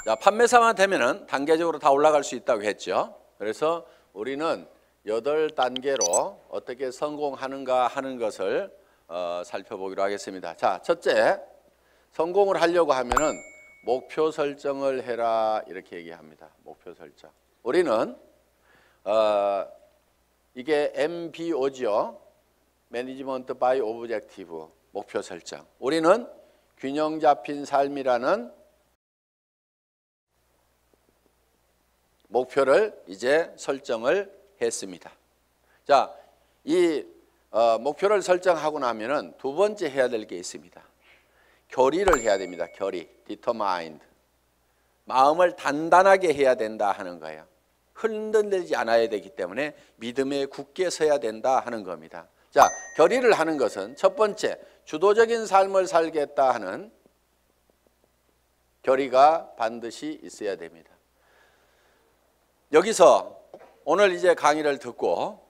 자, 판매사만 되면은 단계적으로 다 올라갈 수 있다고 했죠. 그래서 우리는 8단계로 어떻게 성공하는가 하는 것을 살펴보기로 하겠습니다. 자, 첫째, 성공을 하려고 하면은 목표 설정을 해라 이렇게 얘기합니다. 목표 설정. 우리는 이게 MBO죠. Management by Objective, 목표 설정. 우리는 균형 잡힌 삶이라는 목표를 이제 설정을 했습니다. 자, 이 목표를 설정하고 나면은 두 번째 해야 될 게 있습니다. 결의를 해야 됩니다. 결의, determined. 마음을 단단하게 해야 된다 하는 거예요. 흔들리지 않아야 되기 때문에 믿음에 굳게 서야 된다 하는 겁니다. 자, 결의를 하는 것은 첫 번째, 주도적인 삶을 살겠다 하는 결의가 반드시 있어야 됩니다. 여기서 오늘 이제 강의를 듣고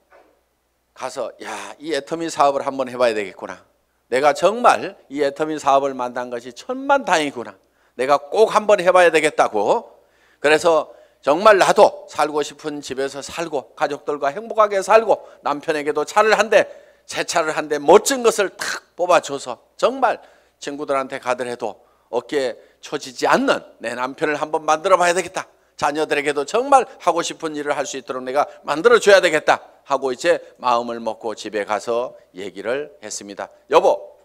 가서 이 애터미 사업을 한번 해봐야 되겠구나. 내가 정말 이 애터미 사업을 만난 것이 천만다행이구나. 내가 꼭 한번 해봐야 되겠다고. 그래서 정말 나도 살고 싶은 집에서 살고 가족들과 행복하게 살고 남편에게도 차를 한 대, 새 차를 한 대 멋진 것을 탁 뽑아줘서 정말 친구들한테 가더라도 어깨에 처지지 않는 내 남편을 한번 만들어 봐야 되겠다. 자녀들에게도 정말 하고 싶은 일을 할 수 있도록 내가 만들어줘야 되겠다 하고 이제 마음을 먹고 집에 가서 얘기를 했습니다. 여보,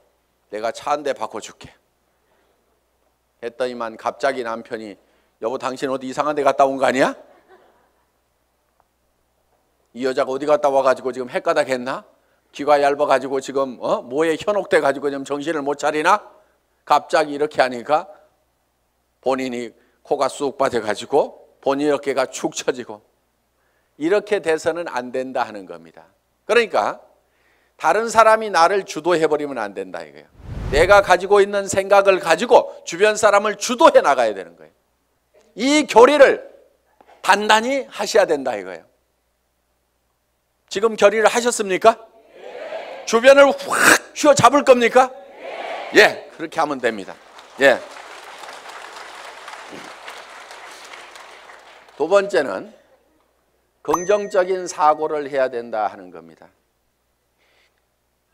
내가 차 한 대 바꿔줄게 했더니만 갑자기 남편이 여보, 당신 어디 이상한 데 갔다 온 거 아니야? 이 여자가 어디 갔다 와가지고 지금 헷가닥 했나? 귀가 얇아가지고 지금 뭐에 현혹돼 가지고 지금 정신을 못 차리나? 갑자기 이렇게 하니까 본인이 코가 쑥 빠져가지고 본인 어깨가 축 처지고 이렇게 돼서는 안 된다 하는 겁니다. 그러니까 다른 사람이 나를 주도해버리면 안 된다 이거예요. 내가 가지고 있는 생각을 가지고 주변 사람을 주도해 나가야 되는 거예요. 이 결의를 단단히 하셔야 된다 이거예요. 지금 결의를 하셨습니까? 네. 주변을 확 휘어잡을 겁니까? 네. 예, 그렇게 하면 됩니다. 예. 두 번째는 긍정적인 사고를 해야 된다 하는 겁니다.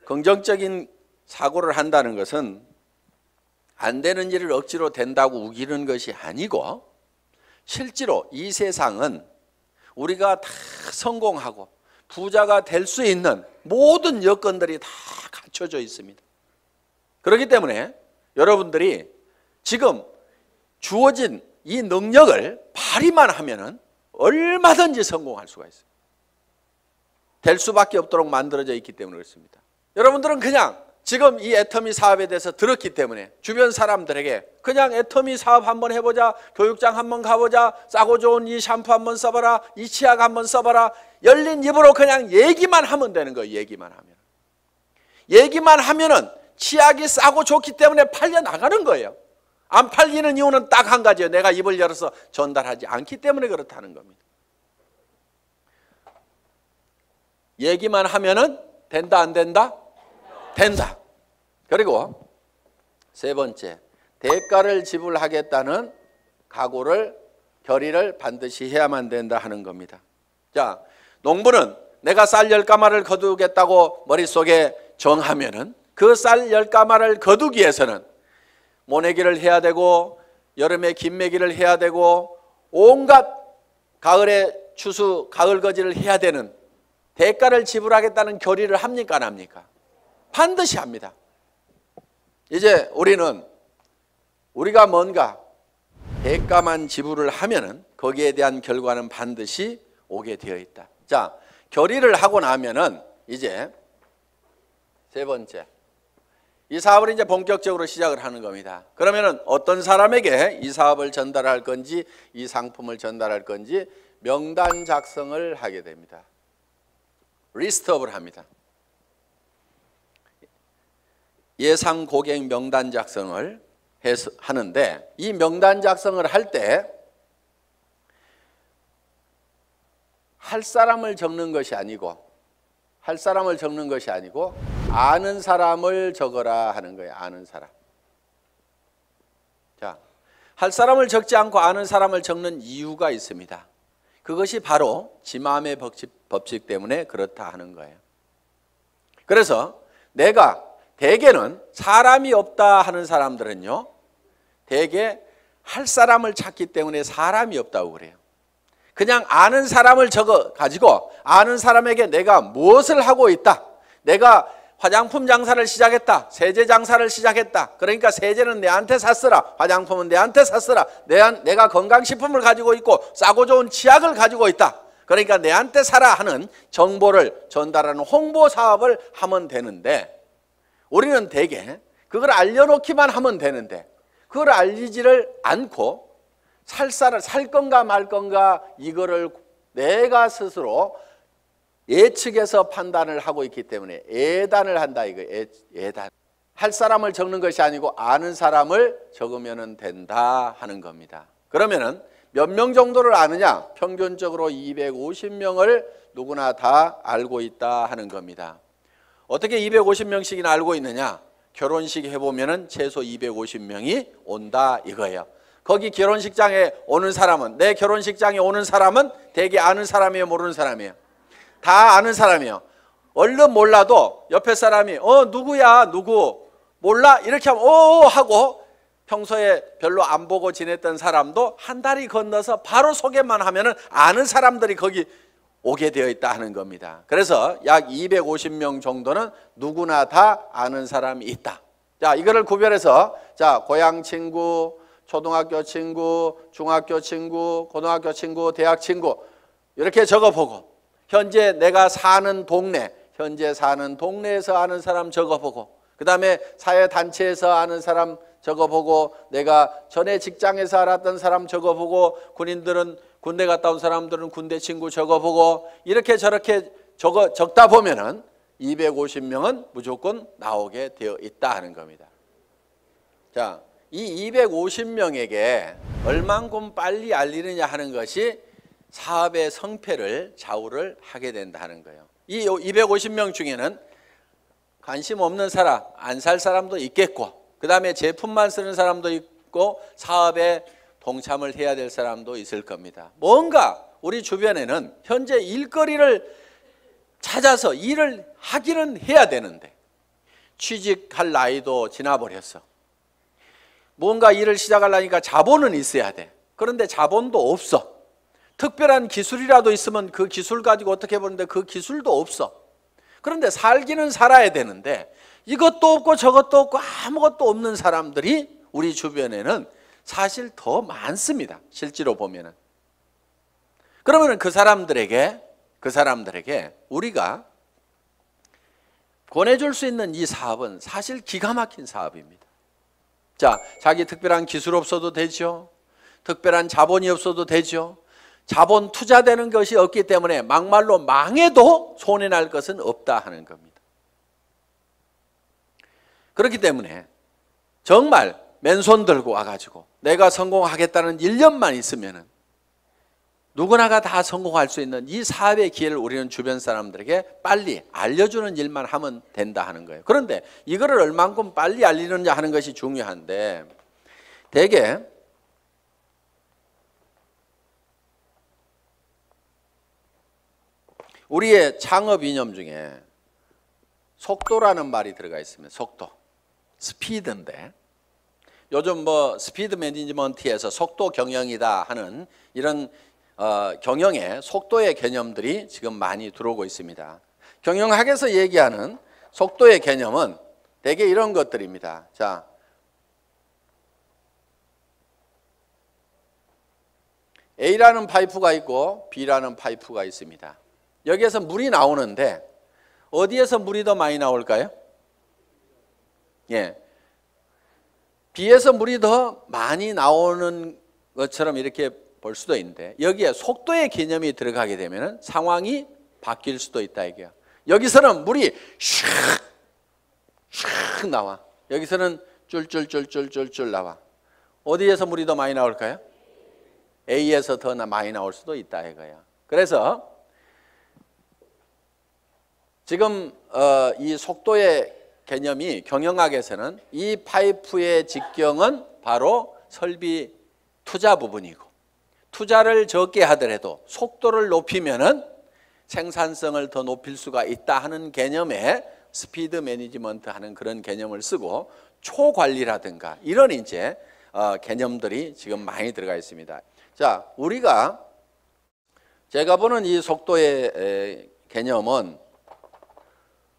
긍정적인 사고를 한다는 것은 안 되는 일을 억지로 된다고 우기는 것이 아니고 실제로 이 세상은 우리가 다 성공하고 부자가 될 수 있는 모든 여건들이 다 갖춰져 있습니다. 그렇기 때문에 여러분들이 지금 주어진 이 능력을 발휘만 하면은 얼마든지 성공할 수가 있어요. 될 수밖에 없도록 만들어져 있기 때문에 그렇습니다. 여러분들은 그냥 지금 이 애터미 사업에 대해서 들었기 때문에 주변 사람들에게 그냥 애터미 사업 한번 해보자, 교육장 한번 가보자, 싸고 좋은 이 샴푸 한번 써봐라, 이 치약 한번 써봐라, 열린 입으로 그냥 얘기만 하면 되는 거예요. 얘기만 하면은 치약이 싸고 좋기 때문에 팔려 나가는 거예요. 안 팔리는 이유는 딱 한 가지예요. 내가 입을 열어서 전달하지 않기 때문에 그렇다는 겁니다. 얘기만 하면은 된다 안 된다? 된다. 그리고 세 번째, 대가를 지불하겠다는 각오를, 결의를 반드시 해야만 된다 하는 겁니다. 자, 농부는 내가 쌀 10가마를 거두겠다고 머릿속에 정하면은 그 쌀 10가마를 거두기 위해서는 모내기를 해야 되고 여름에 김매기를 해야 되고 온갖 가을에 추수, 가을 거지를 해야 되는 대가를 지불하겠다는 결의를 합니까 안 합니까? 반드시 합니다. 이제 우리가 뭔가 대가만 지불을 하면은 거기에 대한 결과는 반드시 오게 되어 있다. 자, 결의를 하고 나면은 이제 세 번째, 이 사업을 이제 본격적으로 시작을 하는 겁니다. 그러면은 어떤 사람에게 이 사업을 전달할 건지, 이 상품을 전달할 건지 명단 작성을 하게 됩니다. 리스트업을 합니다. 예상 고객 명단 작성을 하는데 이 명단 작성을 할 때 할 사람을 적는 것이 아니고 아는 사람을 적어라 하는 거예요. 아는 사람. 자, 할 사람을 적지 않고 아는 사람을 적는 이유가 있습니다. 그것이 바로 지마음의 법칙 때문에 그렇다 하는 거예요. 그래서 내가 대개는 사람이 없다 하는 사람들은요, 대개 할 사람을 찾기 때문에 사람이 없다고 그래요. 그냥 아는 사람을 적어 가지고 아는 사람에게 내가 무엇을 하고 있다, 내가 화장품 장사를 시작했다, 세제 장사를 시작했다, 그러니까 세제는 내한테 샀으라, 화장품은 내한테 샀으라, 내가 건강식품을 가지고 있고 싸고 좋은 치약을 가지고 있다, 그러니까 내한테 사라 하는 정보를 전달하는 홍보 사업을 하면 되는데, 우리는 대개 그걸 알려놓기만 하면 되는데 그걸 알리지를 않고 살 건가 말 건가 이거를 내가 스스로 예측해서 판단을 하고 있기 때문에 예단을 한다, 이거 예단. 할 사람을 적는 것이 아니고 아는 사람을 적으면 된다 하는 겁니다. 그러면은 몇 명 정도를 아느냐? 평균적으로 250명을 누구나 다 알고 있다 하는 겁니다. 어떻게 250명씩이나 알고 있느냐? 결혼식 해보면은 최소 250명이 온다 이거예요. 거기 결혼식장에 오는 사람은, 내 결혼식장에 오는 사람은 대개 아는 사람이에요, 모르는 사람이에요? 다 아는 사람이에요. 얼른 몰라도 옆에 사람이 누구야, 누구 몰라? 이렇게 하면 하고, 평소에 별로 안 보고 지냈던 사람도 한 다리 건너서 바로 소개만 하면은 아는 사람들이 거기 오게 되어 있다 하는 겁니다. 그래서 약 250명 정도는 누구나 다 아는 사람이 있다. 자, 이거를 구별해서, 자, 고향 친구, 초등학교 친구, 중학교 친구, 고등학교 친구, 대학 친구 이렇게 적어보고, 현재 내가 사는 동네, 현재 사는 동네에서 아는 사람 적어보고, 그 다음에 사회단체에서 아는 사람 적어보고, 내가 전에 직장에서 알았던 사람 적어보고, 군인들은 군대 갔다 온 사람들은 군대 친구 적어보고, 이렇게 저렇게 적다 보면은 250명은 무조건 나오게 되어 있다 하는 겁니다. 자, 이 250명에게 얼만큼 빨리 알리느냐 하는 것이 사업의 성패를 좌우를 하게 된다 하는 거예요. 이 250명 중에는 관심 없는 사람, 안 살 사람도 있겠고, 그 다음에 제품만 쓰는 사람도 있고, 사업에 동참을 해야 될 사람도 있을 겁니다. 뭔가 우리 주변에는 현재 일거리를 찾아서 일을 하기는 해야 되는데 취직할 나이도 지나버렸어. 뭔가 일을 시작하려니까 자본은 있어야 돼. 그런데 자본도 없어. 특별한 기술이라도 있으면 그 기술 가지고 어떻게 보는데 그 기술도 없어. 그런데 살기는 살아야 되는데 이것도 없고 저것도 없고 아무것도 없는 사람들이 우리 주변에는 사실 더 많습니다. 실제로 보면은. 그러면 그 사람들에게 우리가 권해줄 수 있는 이 사업은 사실 기가 막힌 사업입니다. 자, 자기 특별한 기술 없어도 되죠. 특별한 자본이 없어도 되죠. 자본 투자되는 것이 없기 때문에 막말로 망해도 손해날 것은 없다 하는 겁니다. 그렇기 때문에 정말 맨손 들고 와가지고 내가 성공하겠다는 일념만 있으면은 누구나가 다 성공할 수 있는 이 사업의 기회를 우리는 주변 사람들에게 빨리 알려주는 일만 하면 된다 하는 거예요. 그런데 이거를 얼만큼 빨리 알리느냐 하는 것이 중요한데, 대개 우리의 창업 이념 중에 속도라는 말이 들어가 있습니다. 속도, 스피드인데 요즘 뭐 스피드 매니지먼트에서 속도 경영이다 하는 이런 경영의 속도의 개념들이 지금 많이 들어오고 있습니다. 경영학에서 얘기하는 속도의 개념은 대개 이런 것들입니다. 자, A라는 파이프가 있고 B라는 파이프가 있습니다. 여기에서 물이 나오는데 어디에서 물이 더 많이 나올까요? 예, B에서 물이 더 많이 나오는 것처럼 이렇게 볼 수도 있는데, 여기에 속도의 개념이 들어가게 되면 상황이 바뀔 수도 있다 이게요. 여기서는 물이 슉 나와. 여기서는 쫄쫄쫄쫄쫄쫄 나와. 어디에서 물이 더 많이 나올까요? A에서 더 많이 나올 수도 있다 이거예요. 그래서 지금 이 속도의 개념이 경영학에서는 이 파이프의 직경은 바로 설비 투자 부분이고, 투자를 적게 하더라도 속도를 높이면은 생산성을 더 높일 수가 있다 하는 개념의 스피드 매니지먼트 하는 그런 개념을 쓰고, 초관리라든가 이런 이제 개념들이 지금 많이 들어가 있습니다. 자, 제가 보는 이 속도의 개념은,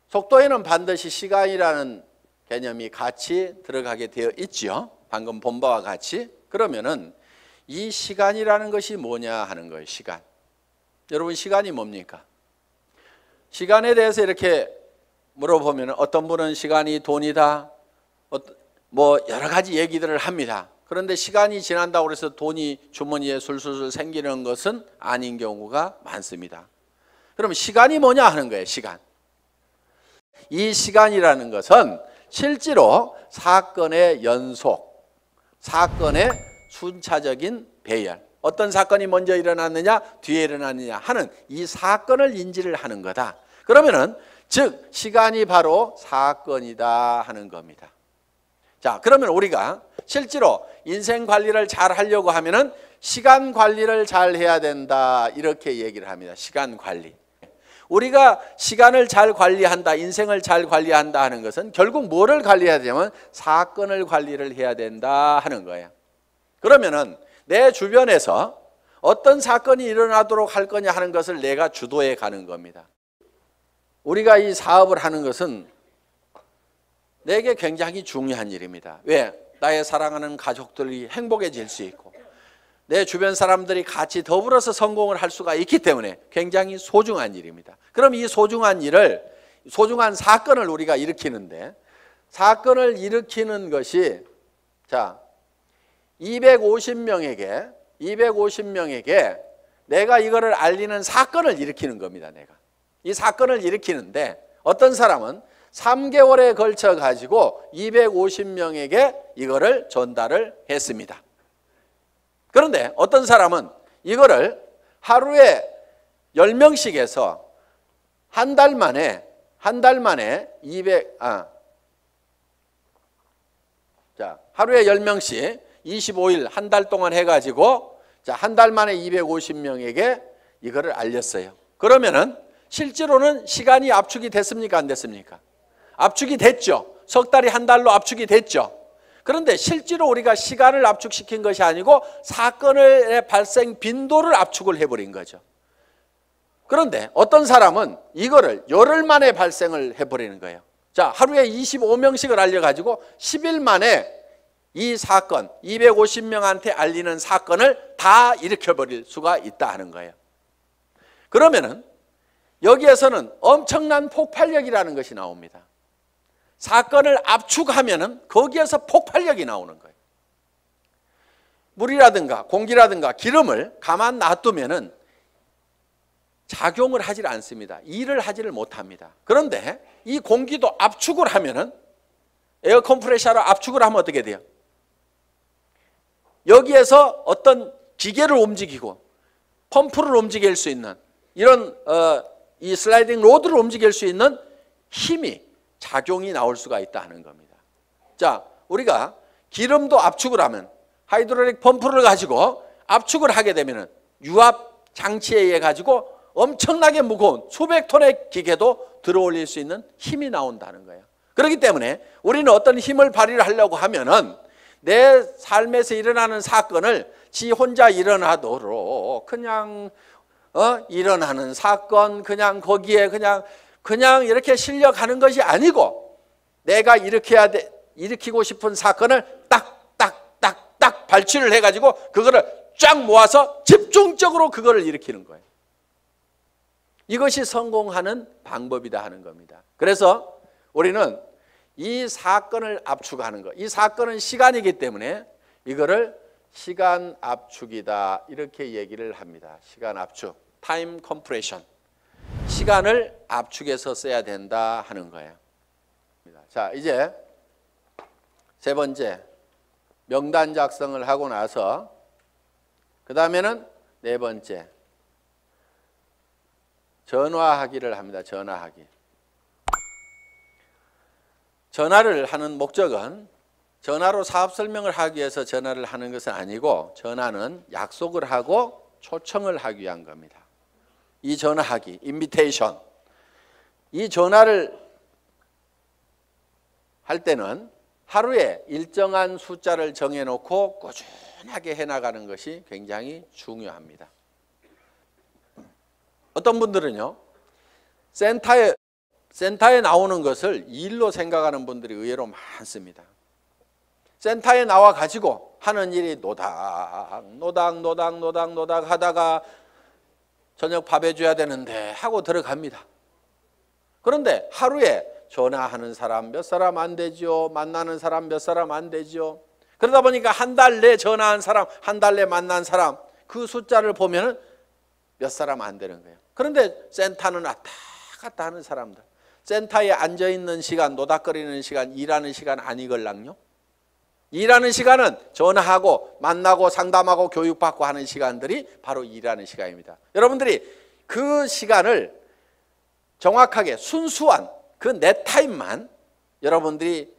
속도에는 반드시 시간이라는 개념이 같이 들어가게 되어 있죠. 방금 본 바와 같이. 그러면은 이 시간이라는 것이 뭐냐 하는 거예요. 시간. 여러분, 시간이 뭡니까? 시간에 대해서 이렇게 물어보면 어떤 분은 시간이 돈이다, 뭐 여러 가지 얘기들을 합니다. 그런데 시간이 지난다고 해서 돈이 주머니에 술술 생기는 것은 아닌 경우가 많습니다. 그럼 시간이 뭐냐 하는 거예요. 시간. 이 시간이라는 것은 실제로 사건의 연속, 사건의 순차적인 배열, 어떤 사건이 먼저 일어났느냐 뒤에 일어났느냐 하는 이 사건을 인지를 하는 거다. 그러면은 즉 시간이 바로 사건이다 하는 겁니다. 자, 그러면 우리가 실제로 인생 관리를 잘 하려고 하면은 시간 관리를 잘 해야 된다, 이렇게 얘기를 합니다. 시간 관리. 우리가 시간을 잘 관리한다, 인생을 잘 관리한다 하는 것은 결국 뭐를 관리해야 되냐면 사건을 관리를 해야 된다 하는 거예요. 그러면은 내 주변에서 어떤 사건이 일어나도록 할 거냐 하는 것을 내가 주도해 가는 겁니다. 우리가 이 사업을 하는 것은 내게 굉장히 중요한 일입니다. 왜? 나의 사랑하는 가족들이 행복해질 수 있고, 내 주변 사람들이 같이 더불어서 성공을 할 수가 있기 때문에 굉장히 소중한 일입니다. 그럼 이 소중한 일을, 소중한 사건을 우리가 일으키는데, 사건을 일으키는 것이, 자, 250명에게 내가 이거를 알리는 사건을 일으키는 겁니다. 내가 이 사건을 일으키는데, 어떤 사람은 3개월에 걸쳐 가지고 250명에게 이거를 전달을 했습니다. 그런데 어떤 사람은 이거를 하루에 10명씩 해서 한 달 만에 하루에 10명씩 25일 한 달 동안 해가지고, 자, 한 달 만에 250명에게 이거를 알렸어요. 그러면은 실제로는 시간이 압축이 됐습니까? 안 됐습니까? 압축이 됐죠. 석 달이 한 달로 압축이 됐죠. 그런데 실제로 우리가 시간을 압축시킨 것이 아니고 사건의 발생 빈도를 압축을 해버린 거죠. 그런데 어떤 사람은 이거를 열흘 만에 발생을 해버리는 거예요. 자, 하루에 25명씩을 알려가지고 10일 만에 이 사건, 250명한테 알리는 사건을 다 일으켜버릴 수가 있다 하는 거예요. 그러면은 여기에서는 엄청난 폭발력이라는 것이 나옵니다. 사건을 압축하면은 거기에서 폭발력이 나오는 거예요. 물이라든가 공기라든가 기름을 가만 놔두면은 작용을 하질 않습니다. 일을 하지를 못합니다. 그런데 이 공기도 압축을 하면은, 에어 컴프레셔로 압축을 하면 어떻게 돼요? 여기에서 어떤 기계를 움직이고 펌프를 움직일 수 있는 이런 이 슬라이딩 로드를 움직일 수 있는 힘이, 작용이 나올 수가 있다 하는 겁니다. 자, 우리가 기름도 압축을 하면, 하이드롤릭 펌프를 가지고 압축을 하게 되면 유압 장치에 의해 가지고 엄청나게 무거운 수백 톤의 기계도 들어올릴 수 있는 힘이 나온다는 거예요. 그렇기 때문에 우리는 어떤 힘을 발휘를 하려고 하면은 내 삶에서 일어나는 사건을 지 혼자 일어나도록 그냥 일어나는 사건, 그냥 거기에 그냥 이렇게 실려가는 것이 아니고, 내가 일으키고 싶은 사건을 딱 발치를 해가지고 그거를 쫙 모아서 집중적으로 그거를 일으키는 거예요. 이것이 성공하는 방법이다 하는 겁니다. 그래서 우리는 이 사건을 압축하는 것, 이 사건은 시간이기 때문에 이거를 시간 압축이다, 이렇게 얘기를 합니다. 시간 압축, 타임 컴프레션. 시간을 압축해서 써야 된다 하는 거예요. 자, 이제 세 번째, 명단 작성을 하고 나서 그 다음에는 네 번째, 전화하기를 합니다. 전화하기. 전화를 하는 목적은 전화로 사업 설명을 하기 위해서 전화를 하는 것은 아니고 전화는 약속을 하고 초청을 하기 위한 겁니다. 이 전화하기, 인비테이션. 이 전화를 할 때는 하루에 일정한 숫자를 정해놓고 꾸준하게 해나가는 것이 굉장히 중요합니다. 어떤 분들은요, 센터에 나오는 것을 일로 생각하는 분들이 의외로 많습니다. 센터에 나와 가지고 하는 일이 노닥 하다가 저녁 밥 해줘야 되는데 하고 들어갑니다. 그런데 하루에 전화하는 사람 몇 사람 안 되죠. 만나는 사람 몇 사람 안 되죠. 그러다 보니까 한 달 내 전화한 사람, 한 달 내 만난 사람, 그 숫자를 보면은 몇 사람 안 되는 거예요. 그런데 센터는 왔다 갔다 하는 사람들, 센터에 앉아있는 시간, 노닥거리는 시간, 일하는 시간 아니걸랑요? 일하는 시간은 전화하고 만나고 상담하고 교육받고 하는 시간들이 바로 일하는 시간입니다. 여러분들이 그 시간을 정확하게 순수한 그 내 타임만 여러분들이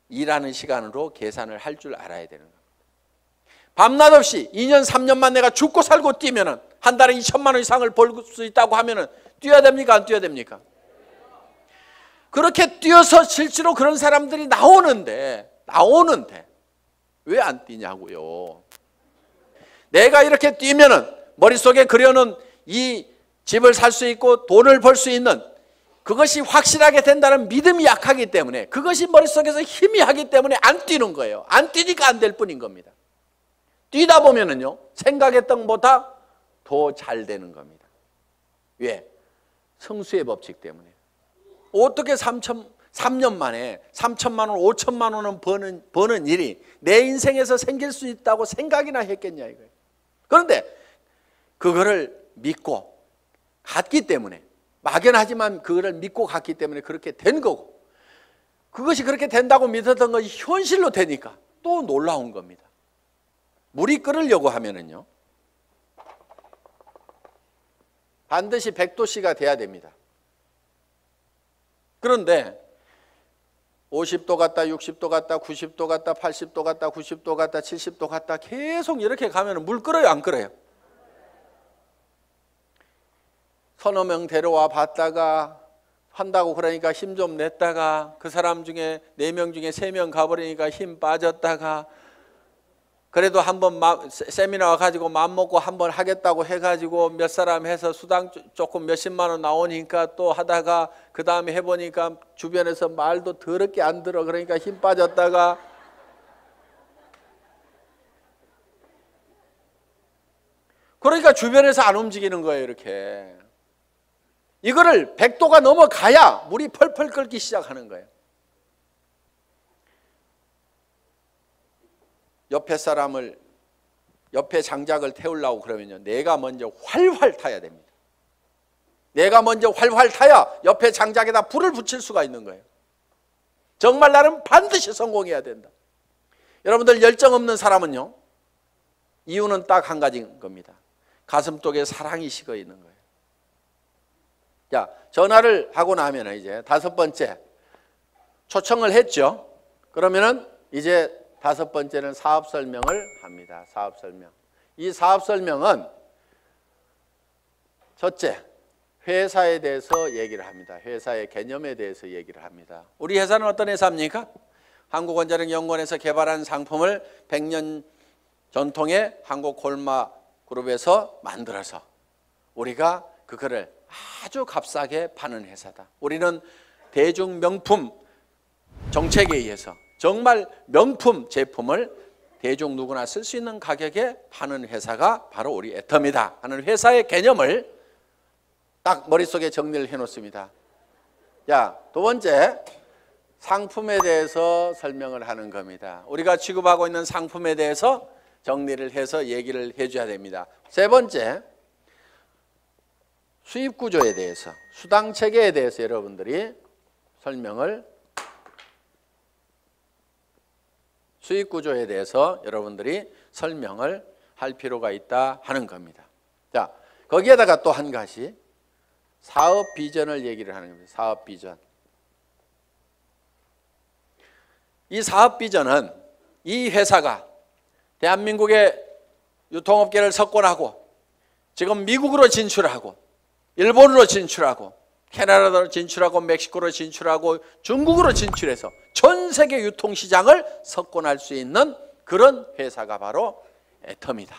일하는 시간으로 계산을 할 줄 알아야 되는 겁니다. 밤낮 없이 2년 3년만 내가 죽고 살고 뛰면은 한 달에 2천만 원 이상을 벌 수 있다고 하면은 뛰어야 됩니까? 안 뛰어야 됩니까? 그렇게 뛰어서 실제로 그런 사람들이 나오는데 왜 안 뛰냐고요. 내가 이렇게 뛰면은 머릿속에 그려놓은 이 집을 살 수 있고 돈을 벌 수 있는 그것이 확실하게 된다는 믿음이 약하기 때문에, 그것이 머릿속에서 희미하기 때문에 안 뛰는 거예요. 안 뛰니까 안 될 뿐인 겁니다. 뛰다 보면은요, 생각했던 것보다 더 잘 되는 겁니다. 왜? 성수의 법칙 때문에. 어떻게 3년 만에 3천만 원, 5천만 원은 버는 일이 내 인생에서 생길 수 있다고 생각이나 했겠냐 이거예요. 그런데 그거를 믿고 갔기 때문에, 막연하지만 그거를 믿고 갔기 때문에 그렇게 된 거고, 그것이 그렇게 된다고 믿었던 것이 현실로 되니까 또 놀라운 겁니다. 물이 끓으려고 하면은요, 반드시 100도씨가 돼야 됩니다. 그런데 50도 갔다 60도 갔다 90도 갔다 80도 갔다 90도 갔다 70도 갔다 계속 이렇게 가면 물 끓어요, 안 끓어요? 서너 명 데려와 봤다가 한다고 그러니까 힘 좀 냈다가 그 사람 중에 4명 중에 3명 가버리니까 힘 빠졌다가, 그래도 한번 세미나 와가지고 맘먹고 한번 하겠다고 해가지고 몇 사람 해서 수당 조금 몇십만 원 나오니까 또 하다가 그 다음에 해보니까 주변에서 말도 더럽게 안 들어. 그러니까 힘 빠졌다가, 그러니까 주변에서 안 움직이는 거예요. 이렇게 이거를 100도가 넘어가야 물이 펄펄 끓기 시작하는 거예요. 옆에 장작을 태우려고 그러면요, 내가 먼저 활활 타야 됩니다. 내가 먼저 활활 타야 옆에 장작에다 불을 붙일 수가 있는 거예요. 정말 나는 반드시 성공해야 된다. 여러분들 열정 없는 사람은요, 이유는 딱 한 가지인 겁니다. 가슴속에 사랑이 식어 있는 거예요. 자, 전화를 하고 나면 이제 5번째 초청을 했죠. 그러면은 이제 5번째는 사업 설명을 합니다. 사업 설명. 이 사업 설명은 첫째, 회사에 대해서 얘기를 합니다. 회사의 개념에 대해서 얘기를 합니다. 우리 회사는 어떤 회사입니까? 한국원자력연구원에서 개발한 상품을 100년 전통의 한국콜마그룹에서 만들어서 우리가 그거를 아주 값싸게 파는 회사다. 우리는 대중 명품 정책에 의해서 정말 명품 제품을 대중 누구나 쓸 수 있는 가격에 파는 회사가 바로 우리 애터미다 하는 회사의 개념을 딱 머릿속에 정리를 해놓습니다. 자, 2번째, 상품에 대해서 설명을 하는 겁니다. 우리가 취급하고 있는 상품에 대해서 정리를 해서 얘기를 해줘야 됩니다. 3번째, 수입 구조에 대해서, 수당 체계에 대해서 여러분들이 설명을, 수입 구조에 대해서 여러분들이 설명을 할 필요가 있다 하는 겁니다. 자, 거기에다가 또 한 가지 사업 비전을 얘기를 하는 겁니다. 사업 비전. 이 사업 비전은 이 회사가 대한민국의 유통업계를 석권하고 지금 미국으로 진출하고 일본으로 진출하고 캐나다로 진출하고 멕시코로 진출하고 중국으로 진출해서 전 세계 유통시장을 석권할 수 있는 그런 회사가 바로 애텀이다.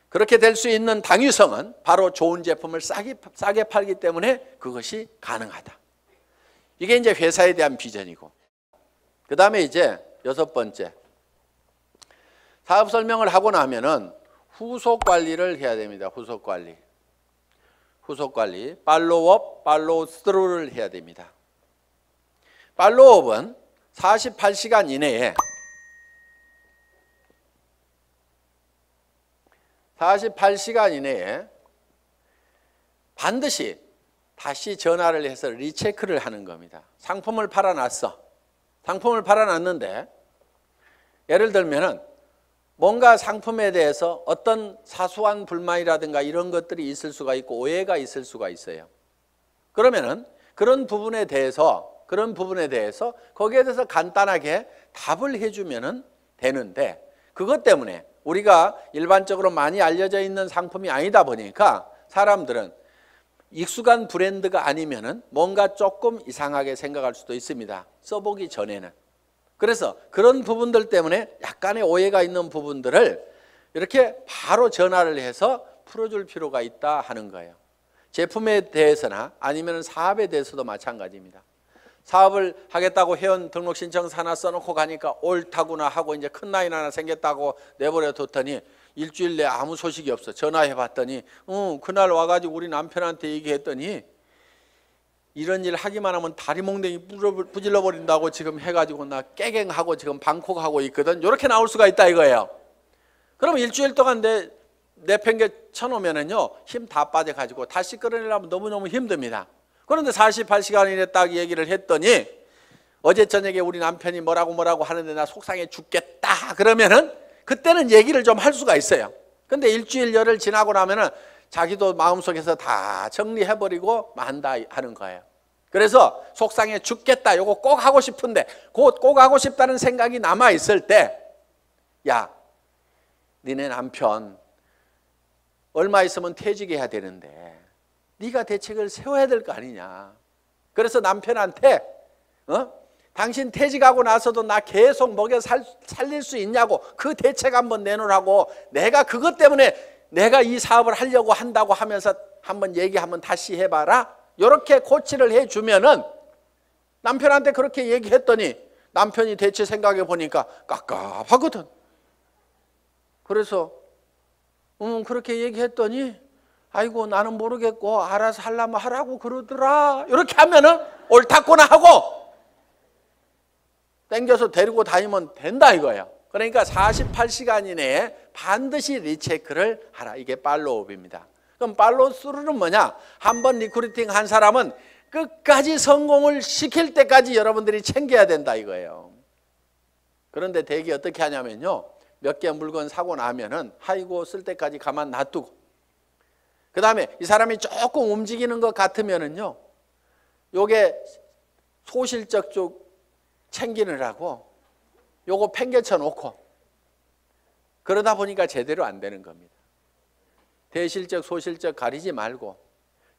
그렇게 될 수 있는 당위성은 바로 좋은 제품을 싸게 팔기 때문에 그것이 가능하다. 이게 이제 회사에 대한 비전이고, 그 다음에 이제 6번째, 사업 설명을 하고 나면은 후속 관리를 해야 됩니다. 후속 관리. 팔로우업, 팔로우 스루를 해야 됩니다. 팔로우업은 48시간 이내에 48시간 이내에 반드시 다시 전화를 해서 리체크를 하는 겁니다. 상품을 팔아놨어. 상품을 팔아놨는데 예를 들면은 뭔가 상품에 대해서 어떤 사소한 불만이라든가 이런 것들이 있을 수가 있고 오해가 있을 수가 있어요. 그러면은 그런 부분에 대해서 거기에 대해서 간단하게 답을 해주면은 되는데, 그것 때문에 우리가 일반적으로 많이 알려져 있는 상품이 아니다 보니까 사람들은 익숙한 브랜드가 아니면은 뭔가 조금 이상하게 생각할 수도 있습니다. 써보기 전에는. 그래서 그런 부분들 때문에 약간의 오해가 있는 부분들을 이렇게 바로 전화를 해서 풀어줄 필요가 있다 하는 거예요. 제품에 대해서나 아니면 사업에 대해서도 마찬가지입니다. 사업을 하겠다고 회원 등록 신청서 하나 써놓고 가니까 옳다구나 하고 이제 큰 라인 하나 생겼다고 내버려 뒀더니 일주일 내에 아무 소식이 없어. 전화해 봤더니 그날 와가지고 우리 남편한테 얘기했더니 이런 일 하기만 하면 다리 몽댕이 부질러 버린다고 지금 해가지고 나 깨갱하고 지금 방콕하고 있거든. 이렇게 나올 수가 있다 이거예요. 그럼 일주일 동안 내팽개 쳐놓으면은요 힘 다 빠져가지고 다시 끌어내려면 너무너무 힘듭니다. 그런데 48시간 이내 딱 얘기를 했더니 어제 저녁에 우리 남편이 뭐라고 하는데 나 속상해 죽겠다 그러면은 그때는 얘기를 좀 할 수가 있어요. 근데 일주일 열흘 지나고 나면은 자기도 마음속에서 다 정리해버리고 만다 하는 거예요. 그래서 속상해 죽겠다 요거 꼭 하고 싶은데 꼭 하고 싶다는 생각이 남아있을 때, 야 니네 남편 얼마 있으면 퇴직해야 되는데 네가 대책을 세워야 될 거 아니냐. 그래서 남편한테 당신 퇴직하고 나서도 나 계속 먹여 살릴 수 있냐고 그 대책 한번 내놓으라고, 내가 그것 때문에 내가 이 사업을 하려고 한다고 하면서 한번 한번 다시 해봐라. 이렇게 코치를 해주면은 남편한테 그렇게 얘기했더니 남편이 대체 생각해 보니까 깝깝하거든. 그래서 그렇게 얘기했더니 아이고 나는 모르겠고 알아서 하려면 하라고 그러더라. 이렇게 하면은 옳다구나 하고 땡겨서 데리고 다니면 된다 이거예요. 그러니까 48시간 이내에 반드시 리체크를 하라. 이게 팔로우업입니다. 그럼 팔로우 스루는 뭐냐? 한번 리크루팅 한 사람은 끝까지 성공을 시킬 때까지 여러분들이 챙겨야 된다 이거예요. 그런데 대개 어떻게 하냐면요, 몇 개 물건 사고 나면은 아이고 쓸 때까지 가만 놔두고, 그 다음에 이 사람이 조금 움직이는 것 같으면은요, 요게 소실적 쪽 챙기느라고 요거 팽개쳐 놓고 그러다 보니까 제대로 안 되는 겁니다. 대실적 소실적 가리지 말고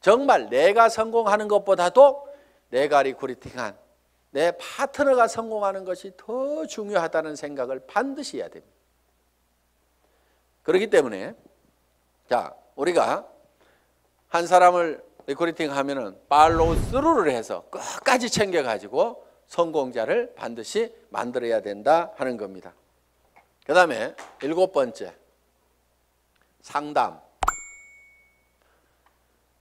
정말 내가 성공하는 것보다도 내가 리크루팅한 내 파트너가 성공하는 것이 더 중요하다는 생각을 반드시 해야 됩니다. 그렇기 때문에 자, 우리가 한 사람을 리크루팅 하면은 팔로우 스루를 해서 끝까지 챙겨가지고 성공자를 반드시 만들어야 된다 하는 겁니다. 그 다음에 7번째, 상담.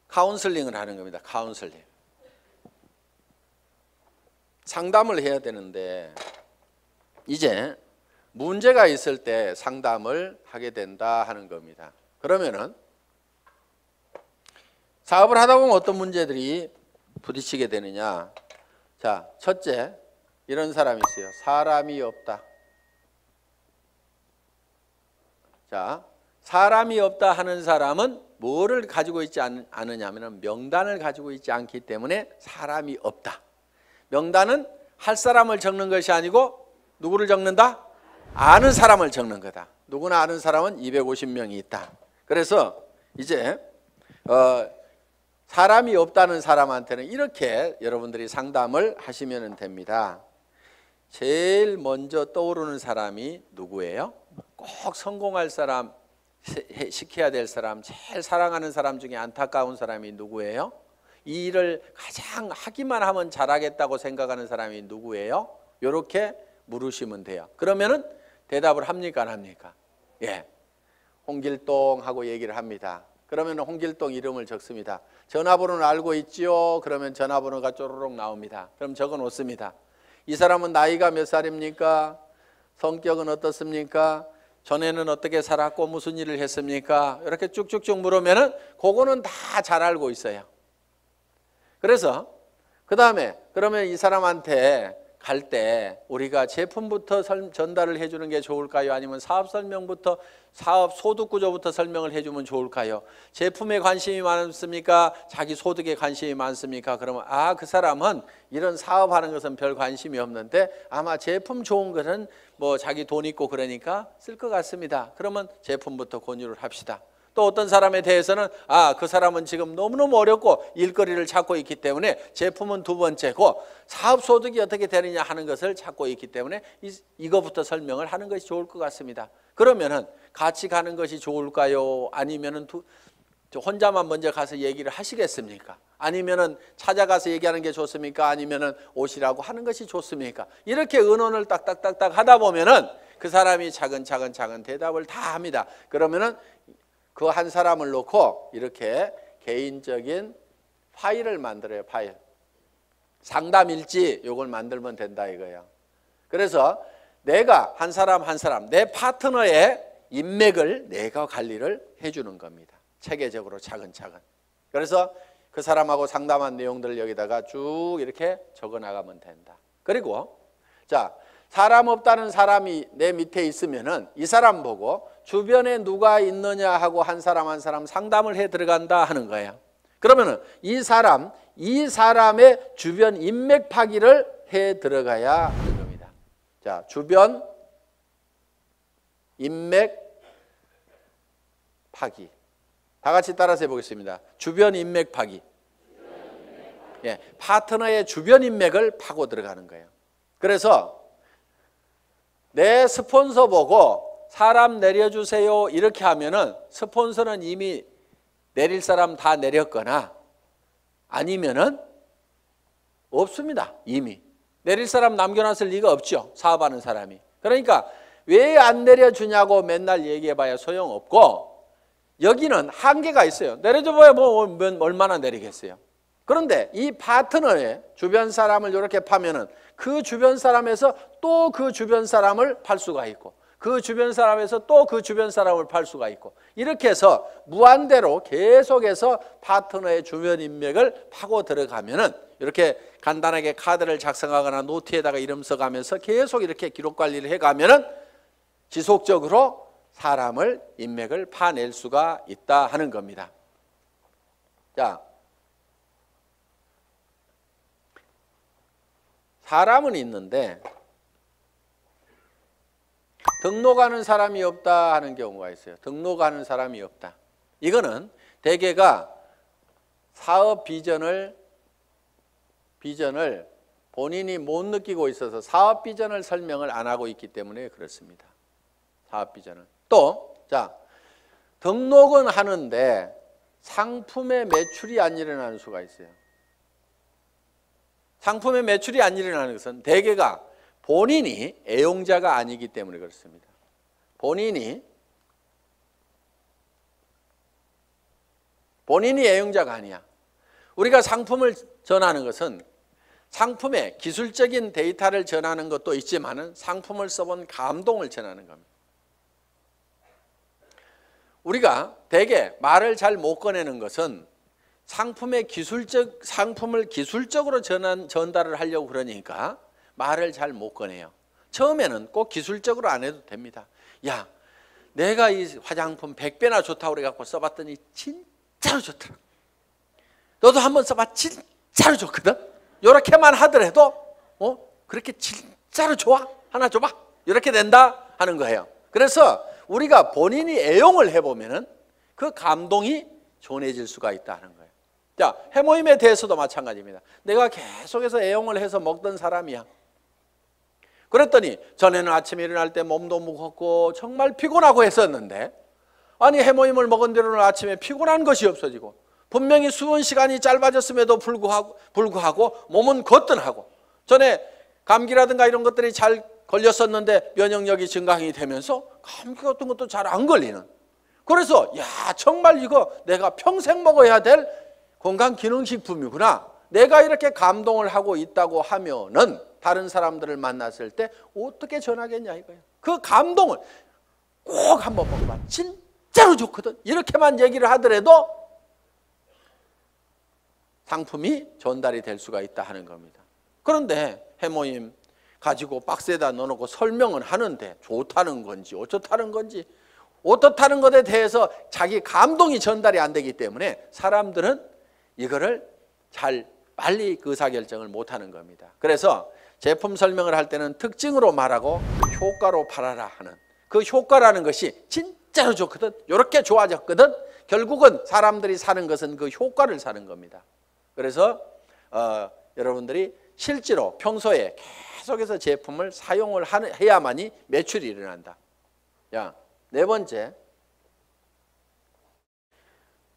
카운슬링을 하는 겁니다. 카운슬링. 상담을 해야 되는데 이제 문제가 있을 때 상담을 하게 된다 하는 겁니다. 그러면은 사업을 하다 보면 어떤 문제들이 부딪히게 되느냐. 자, 첫째, 이런 사람이 있어요. 사람이 없다. 자, 사람이 없다 하는 사람은 뭐를 가지고 있지 않느냐 하면 명단을 가지고 있지 않기 때문에 사람이 없다. 명단은 할 사람을 적는 것이 아니고 누구를 적는다? 아는 사람을 적는 거다. 누구나 아는 사람은 250명이 있다. 그래서 이제 사람이 없다는 사람한테는 이렇게 여러분들이 상담을 하시면 됩니다. 제일 먼저 떠오르는 사람이 누구예요? 꼭 성공할 사람, 시켜야 될 사람, 제일 사랑하는 사람 중에 안타까운 사람이 누구예요? 이 일을 가장 하기만 하면 잘하겠다고 생각하는 사람이 누구예요? 이렇게 물으시면 돼요. 그러면은 대답을 합니까 안 합니까? 예, 홍길동 하고 얘기를 합니다. 그러면 홍길동 이름을 적습니다. 전화번호는 알고 있지요? 그러면 전화번호가 쪼르륵 나옵니다. 그럼 적어 놓습니다. 이 사람은 나이가 몇 살입니까? 성격은 어떻습니까? 전에는 어떻게 살았고 무슨 일을 했습니까? 이렇게 쭉쭉쭉 물으면은 그거는 다 잘 알고 있어요. 그래서 그 다음에 그러면 이 사람한테 갈 때 우리가 제품부터 전달을 해주는 게 좋을까요? 아니면 사업 설명부터, 사업 소득 구조부터 설명을 해주면 좋을까요? 제품에 관심이 많습니까? 자기 소득에 관심이 많습니까? 그러면 그 사람은 이런 사업하는 것은 별 관심이 없는데 아마 제품 좋은 것은 뭐 자기 돈 있고 그러니까 쓸 것 같습니다. 그러면 제품부터 권유를 합시다. 또 어떤 사람에 대해서는 그 사람은 지금 너무너무 어렵고 일거리를 찾고 있기 때문에 제품은 두 번째고 사업 소득이 어떻게 되느냐 하는 것을 찾고 있기 때문에 이거부터 설명을 하는 것이 좋을 것 같습니다. 그러면은 같이 가는 것이 좋을까요? 아니면은 혼자만 먼저 가서 얘기를 하시겠습니까? 아니면은 찾아가서 얘기하는 게 좋습니까? 아니면은 오시라고 하는 것이 좋습니까? 이렇게 의논을 딱딱딱딱 하다 보면은 그 사람이 차근차근 대답을 다 합니다. 그러면은 그 한 사람을 놓고 이렇게 개인적인 파일을 만들어요. 파일. 상담일지 요걸 만들면 된다 이거예요. 그래서 내가 한 사람 내 파트너의 인맥을 내가 관리를 해주는 겁니다. 체계적으로 차근차근. 그래서 그 사람하고 상담한 내용들을 여기다가 쭉 이렇게 적어 나가면 된다. 그리고 자, 사람 없다는 사람이 내 밑에 있으면은 이 사람 보고 주변에 누가 있느냐 하고 한 사람 상담을 해 들어간다 하는 거예요. 그러면은 이 사람의 주변 인맥 파기를 해 들어가야 하는 겁니다. 자, 주변 인맥 파기. 다 같이 따라서 해보겠습니다. 주변 인맥 파기. 예, 파트너의 주변 인맥을 파고 들어가는 거예요. 그래서 내 스폰서 보고 사람 내려주세요 이렇게 하면은 스폰서는 이미 내릴 사람 다 내렸거나 아니면은 없습니다. 이미 내릴 사람 남겨놨을 리가 없죠. 사업하는 사람이. 그러니까 왜 안 내려주냐고 맨날 얘기해봐야 소용없고 여기는 한계가 있어요. 내려줘봐야 뭐 얼마나 내리겠어요. 그런데 이 파트너의 주변 사람을 이렇게 파면은 그 주변 사람에서 또 그 주변 사람을 팔 수가 있고 그 주변 사람에서 또 그 주변 사람을 팔 수가 있고 이렇게 해서 무한대로 계속해서 파트너의 주변 인맥을 파고 들어가면은 이렇게 간단하게 카드를 작성하거나 노트에다가 이름 써가면서 계속 이렇게 기록 관리를 해가면은 지속적으로 사람을 인맥을 파낼 수가 있다 하는 겁니다. 자, 사람은 있는데 등록하는 사람이 없다 하는 경우가 있어요. 등록하는 사람이 없다. 이거는 대개가 사업 비전을 본인이 못 느끼고 있어서 사업 비전을 설명을 안 하고 있기 때문에 그렇습니다. 사업 비전을. 또, 자, 등록은 하는데 상품의 매출이 안 일어나는 수가 있어요. 상품의 매출이 안 일어나는 것은 대개가 본인이 애용자가 아니기 때문에 그렇습니다. 본인이 애용자가 아니야. 우리가 상품을 전하는 것은 상품의 기술적인 데이터를 전하는 것도 있지만은 상품을 써본 감동을 전하는 겁니다. 우리가 대개 말을 잘 못 꺼내는 것은 상품을 기술적으로 전달을 하려고 그러니까 말을 잘 못 꺼내요. 처음에는 꼭 기술적으로 안 해도 됩니다. 야, 내가 이 화장품 100배나 좋다고 그래갖고 써봤더니 진짜로 좋더라. 너도 한번 써봐. 진짜로 좋거든. 이렇게만 하더라도 그렇게 진짜로 좋아? 하나 줘봐. 이렇게 된다 하는 거예요. 그래서 우리가 본인이 애용을 해보면은 그 감동이 전해질 수가 있다는 거예요. 자, 해모임에 대해서도 마찬가지입니다. 내가 계속해서 애용을 해서 먹던 사람이야. 그랬더니 전에는 아침에 일어날 때 몸도 무겁고 정말 피곤하고 했었는데, 아니 해모임을 먹은 뒤로는 아침에 피곤한 것이 없어지고 분명히 수분 시간이 짧아졌음에도 불구하고 몸은 거뜬하고, 전에 감기라든가 이런 것들이 잘 걸렸었는데 면역력이 증강이 되면서 감기 같은 것도 잘 안 걸리는, 그래서 야 정말 이거 내가 평생 먹어야 될 건강기능식품이구나, 내가 이렇게 감동을 하고 있다고 하면은 다른 사람들을 만났을 때 어떻게 전하겠냐 이거예요. 그 감동을 꼭 한번 먹어봐, 진짜로 좋거든, 이렇게만 얘기를 하더라도 상품이 전달이 될 수가 있다 하는 겁니다. 그런데 해모임 가지고 박스에다 넣어놓고 설명은 하는데 좋다는 건지 어떻다는 건지, 어떻다는 것에 대해서 자기 감동이 전달이 안 되기 때문에 사람들은 이거를 잘 빨리 의사결정을 못하는 겁니다. 그래서 제품 설명을 할 때는 특징으로 말하고 효과로 팔아라 하는, 그 효과라는 것이 진짜로 좋거든, 이렇게 좋아졌거든, 결국은 사람들이 사는 것은 그 효과를 사는 겁니다. 그래서 여러분들이 실제로 평소에 계속해서 제품을 사용을 해야만이 매출이 일어난다. 야, 네 번째,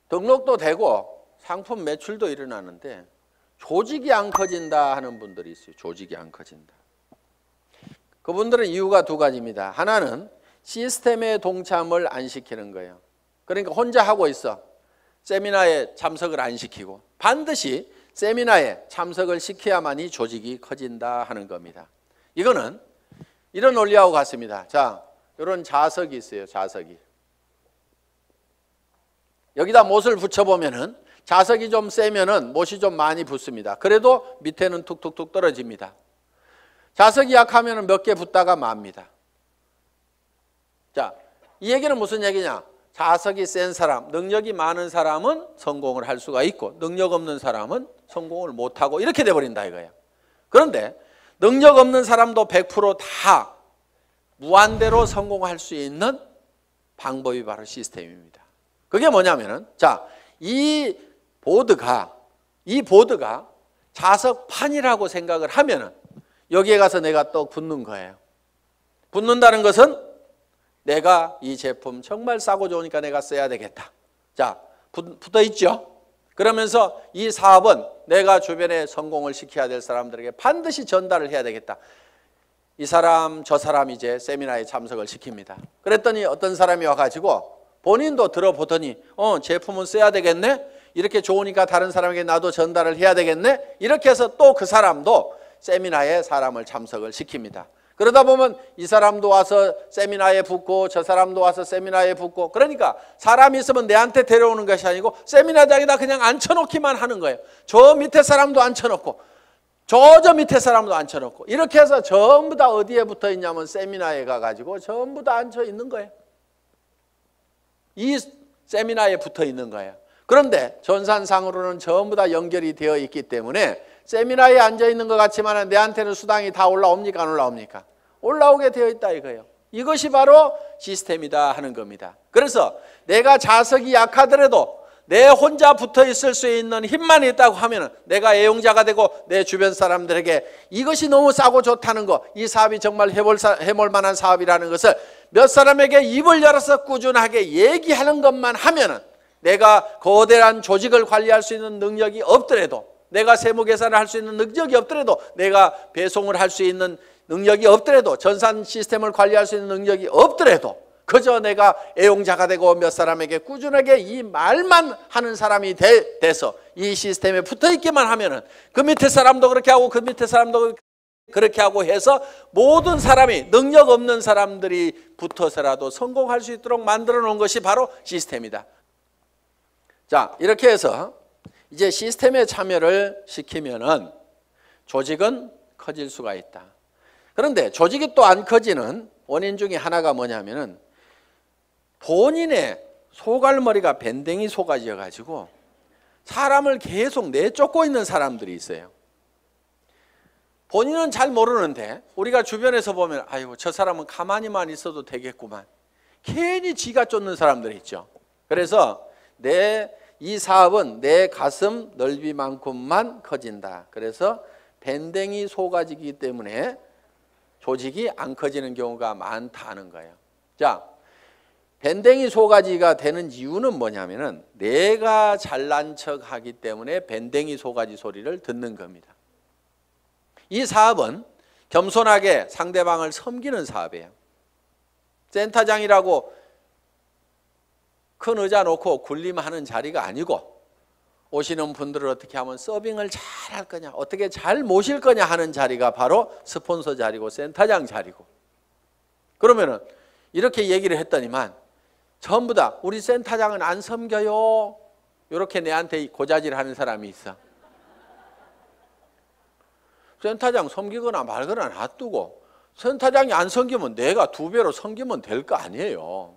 등록도 되고 상품 매출도 일어나는데 조직이 안 커진다 하는 분들이 있어요. 조직이 안 커진다. 그분들은 이유가 두 가지입니다. 하나는 시스템에 동참을 안 시키는 거예요. 그러니까 혼자 하고 있어. 세미나에 참석을 안 시키고, 반드시 세미나에 참석을 시켜야만이 조직이 커진다 하는 겁니다. 이거는 이런 원리하고 같습니다. 자, 이런 자석이 있어요. 자석이. 여기다 못을 붙여보면은 자석이 좀 세면은 못이 좀 많이 붙습니다. 그래도 밑에는 툭툭툭 떨어집니다. 자석이 약하면은 몇 개 붙다가 맙니다. 자, 이 얘기는 무슨 얘기냐? 자석이 센 사람, 능력이 많은 사람은 성공을 할 수가 있고 능력 없는 사람은 성공을 못하고 이렇게 돼버린다 이거예요. 그런데 능력 없는 사람도 100% 무한대로 성공할 수 있는 방법이 바로 시스템입니다. 그게 뭐냐면은, 자, 이 보드가 자석판이라고 생각을 하면은 여기에 가서 내가 또 붙는 거예요. 붙는다는 것은 내가 이 제품 정말 싸고 좋으니까 내가 써야 되겠다. 자, 붙어 있죠? 그러면서 이 사업은 내가 주변에 성공을 시켜야 될 사람들에게 반드시 전달을 해야 되겠다. 이 사람 저 사람 이제 세미나에 참석을 시킵니다. 그랬더니 어떤 사람이 와가지고 본인도 들어보더니 제품은 써야 되겠네, 이렇게 좋으니까 다른 사람에게 나도 전달을 해야 되겠네, 이렇게 해서 또 그 사람도 세미나에 사람을 참석을 시킵니다. 그러다 보면 이 사람도 와서 세미나에 붙고 저 사람도 와서 세미나에 붙고, 그러니까 사람이 있으면 내한테 데려오는 것이 아니고 세미나장에다 그냥 앉혀놓기만 하는 거예요. 저 밑에 사람도 앉혀놓고 저 밑에 사람도 앉혀놓고, 이렇게 해서 전부 다 어디에 붙어 있냐면 세미나에 가가지고 전부 다 앉혀 있는 거예요. 이 세미나에 붙어 있는 거예요. 그런데 전산상으로는 전부 다 연결이 되어 있기 때문에 세미나에 앉아 있는 것 같지만 내한테는 수당이 다 올라옵니까? 안 올라옵니까? 올라오게 되어 있다 이거예요. 이것이 바로 시스템이다 하는 겁니다. 그래서 내가 자석이 약하더라도 내 혼자 붙어 있을 수 있는 힘만 있다고 하면 내가 애용자가 되고 내 주변 사람들에게 이것이 너무 싸고 좋다는 거, 이 사업이 정말 해볼 만한 사업이라는 것을 몇 사람에게 입을 열어서 꾸준하게 얘기하는 것만 하면은, 내가 거대한 조직을 관리할 수 있는 능력이 없더라도, 내가 세무 계산을 할 수 있는 능력이 없더라도, 내가 배송을 할 수 있는 능력이 없더라도, 전산 시스템을 관리할 수 있는 능력이 없더라도, 그저 내가 애용자가 되고 몇 사람에게 꾸준하게 이 말만 하는 사람이 돼서 이 시스템에 붙어 있기만 하면은 그 밑에 사람도 그렇게 하고 그 밑에 사람도 그렇게 하고 해서 모든 사람이, 능력 없는 사람들이 붙어서라도 성공할 수 있도록 만들어 놓은 것이 바로 시스템이다. 자, 이렇게 해서 이제 시스템에 참여를 시키면은 조직은 커질 수가 있다. 그런데 조직이 또 안 커지는 원인 중에 하나가 뭐냐면은 본인의 소갈머리가 밴댕이 속아져 가지고 사람을 계속 내쫓고 있는 사람들이 있어요. 본인은 잘 모르는데 우리가 주변에서 보면 아이고 저 사람은 가만히만 있어도 되겠구만. 괜히 지가 쫓는 사람들이 있죠. 그래서 이 사업은 내 가슴 넓이만큼만 커진다. 그래서 밴댕이 소가지이기 때문에 조직이 안 커지는 경우가 많다는 거예요. 자, 밴댕이 소가지가 되는 이유는 뭐냐면은 내가 잘난 척 하기 때문에 밴댕이 소가지 소리를 듣는 겁니다. 이 사업은 겸손하게 상대방을 섬기는 사업이에요. 센터장이라고 큰 의자 놓고 군림하는 자리가 아니고 오시는 분들을 어떻게 하면 서빙을 잘 할 거냐, 어떻게 잘 모실 거냐 하는 자리가 바로 스폰서 자리고 센터장 자리고. 그러면은 이렇게 얘기를 했더니만 전부 다 우리 센터장은 안 섬겨요. 이렇게 내한테 고자질 하는 사람이 있어. 센터장 섬기거나 말거나 놔두고 센터장이 안 섬기면 내가 2배로 섬기면 될 거 아니에요.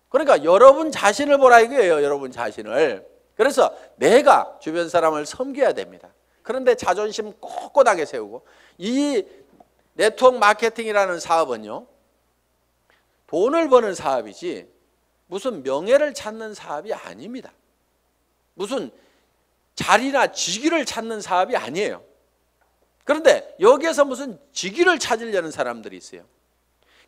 그러니까 여러분 자신을 보라 이거예요. 여러분 자신을. 그래서 내가 주변 사람을 섬겨야 됩니다. 그런데 자존심 꼿꼿하게 세우고, 이 네트워크 마케팅이라는 사업은요, 돈을 버는 사업이지 무슨 명예를 찾는 사업이 아닙니다. 무슨 자리나 직위를 찾는 사업이 아니에요. 그런데 여기에서 무슨 직위를 찾으려는 사람들이 있어요.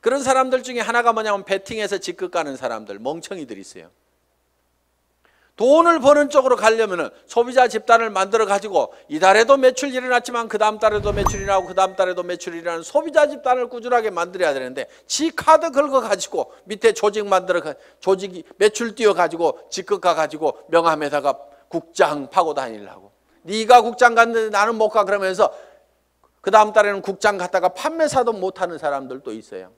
그런 사람들 중에 하나가 뭐냐면 베팅해서 직급 가는 사람들, 멍청이들이 있어요. 돈을 버는 쪽으로 가려면 소비자 집단을 만들어 가지고 이달에도 매출이 일어났지만 그 다음 달에도 매출이 일어나고 그 다음 달에도 매출이 일어나는 소비자 집단을 꾸준하게 만들어야 되는데, 지 카드 긁어 가지고 밑에 조직 만들어 조직이 매출 띄워 가지고 직급 가 가지고 명함에다가 국장 파고 다니려고. 네가 국장 갔는데 나는 못 가 그러면서 그 다음 달에는 국장 갔다가 판매사도 못하는 사람들도 있어요.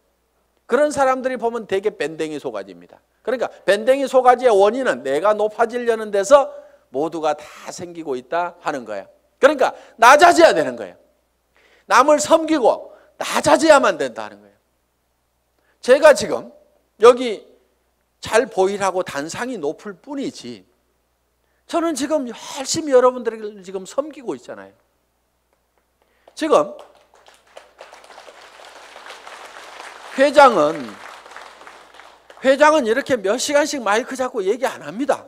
그런 사람들이 보면 되게 밴댕이 소가지입니다. 그러니까 밴댕이 소가지의 원인은 내가 높아지려는 데서 모두가 다 생기고 있다 하는 거예요. 그러니까 낮아져야 되는 거예요. 남을 섬기고 낮아져야만 된다는 거예요. 제가 지금 여기 잘 보이라고 단상이 높을 뿐이지 저는 지금 열심히 여러분들을 지금 섬기고 있잖아요. 지금 회장은 이렇게 몇 시간씩 마이크 잡고 얘기 안 합니다.